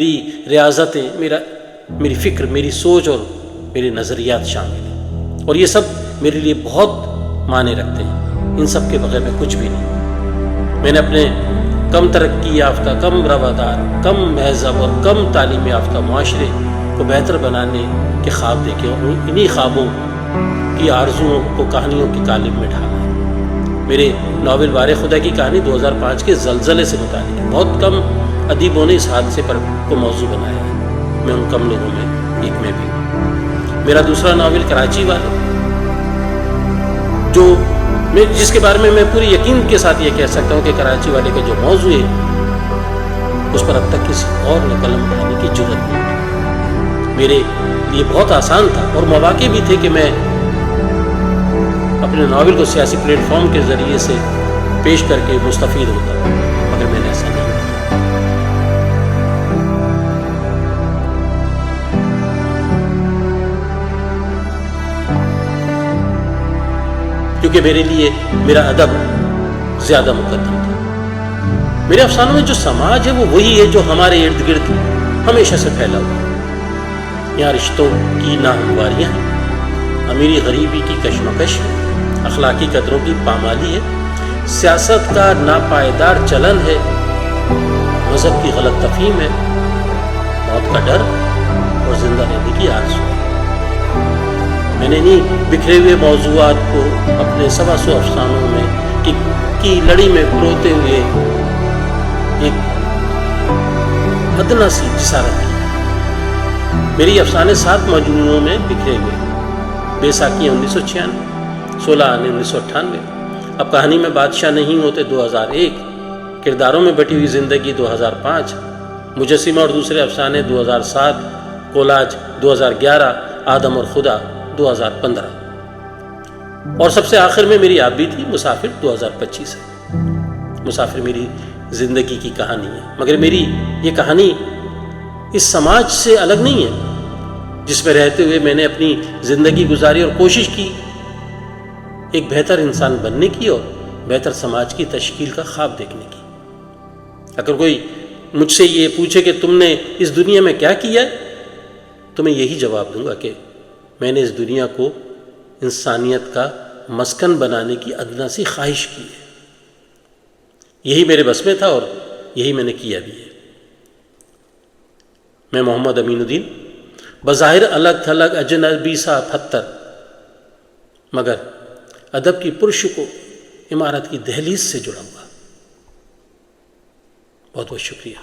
میری ریاضتیں، میری فکر، میری سوچ اور میرے نظریات شامل ہیں، اور یہ سب میرے لیے بہت معنی رکھتے ہیں۔ ان سب کے بغیر میں کچھ بھی نہیں۔ میں نے اپنے کم ترقی یافتہ، کم روادار، کم مہذب اور کم تعلیم یافتہ معاشرے کو بہتر بنانے کے خواب دیکھے، اور انہی خوابوں کی آرزوؤں کو کہانیوں کی قالب میں ڈھالا ہے۔ میرے ناول وار خدا کی کہانی 2005 کے زلزلے سے متعلق ہے۔ بہت کم ادیبوں نے اس حادثے پر کو موضوع بنایا ہے، میں ان کم لوگوں میں ایک میں بھی ہوں۔ میرا دوسرا ناول کراچی والے، جس کے بارے میں میں پوری یقین کے ساتھ یہ کہہ سکتا ہوں کہ کراچی والے کا جو موضوع ہے اس پر اب تک کسی اور نے قلم اٹھانے کی جرات نہیں کی۔ میرے لیے بہت آسان تھا اور مواقع بھی تھے کہ میں اپنے ناول کو سیاسی پلیٹ فارم کے ذریعے سے پیش کر کے مستفید ہوتا، مگر میں نے ایسا نہیں کیا، کیونکہ میرے لیے میرا ادب زیادہ مقدم تھا۔ میرے افسانوں میں جو سماج ہے وہ وہی ہے جو ہمارے ارد گرد ہمیشہ سے پھیلا ہوا ہے۔ یہاں رشتوں کی ناہمواریاں ہیں، امیری غریبی کی کشمکش ہے، اخلاقی قدروں کی پامالی ہے، سیاست کا ناپائیدار چلن ہے، مذہب کی غلط تفہیم ہے، موت کا ڈر اور زندہ رہنے کی آرزو ہے۔ میں نے انہیں بکھرے ہوئے موضوعات کو اپنے 125 افسانوں میں کی لڑی میں پروتے ہوئے ایک ادنا سی جسارت کی۔ میری افسانے 7 مجموعوں میں بکھرے ہوئے: بیساکھیاں 1996، 16 آنے 1998، اب کہانی میں بادشاہ نہیں ہوتے 2001، کرداروں میں بٹی ہوئی زندگی 2005، مجسمہ اور دوسرے افسانے 2007، کولاج 2011، آدم اور خدا 2015، اور سب سے آخر میں میری آپ بھی تھی مسافر 2025 ہے۔ مسافر میری زندگی کی کہانی ہے، مگر میری یہ کہانی اس سماج سے الگ نہیں ہے جس میں رہتے ہوئے میں نے اپنی زندگی گزاری اور کوشش کی ایک بہتر انسان بننے کی اور بہتر سماج کی تشکیل کا خواب دیکھنے کی۔ اگر کوئی مجھ سے یہ پوچھے کہ تم نے اس دنیا میں کیا کیا ہے، تو میں یہی جواب دوں گا کہ میں نے اس دنیا کو انسانیت کا مسکن بنانے کی ادنا سی خواہش کی ہے۔ یہی میرے بس میں تھا اور یہی میں نے کیا بھی ہے۔ میں محمد امین الدین، بظاہر الگ تھلگ اجنبی سا پتھر، مگر ادب کی پرشکو عمارت کی دہلیز سے جڑا ہوا۔ بہت بہت شکریہ۔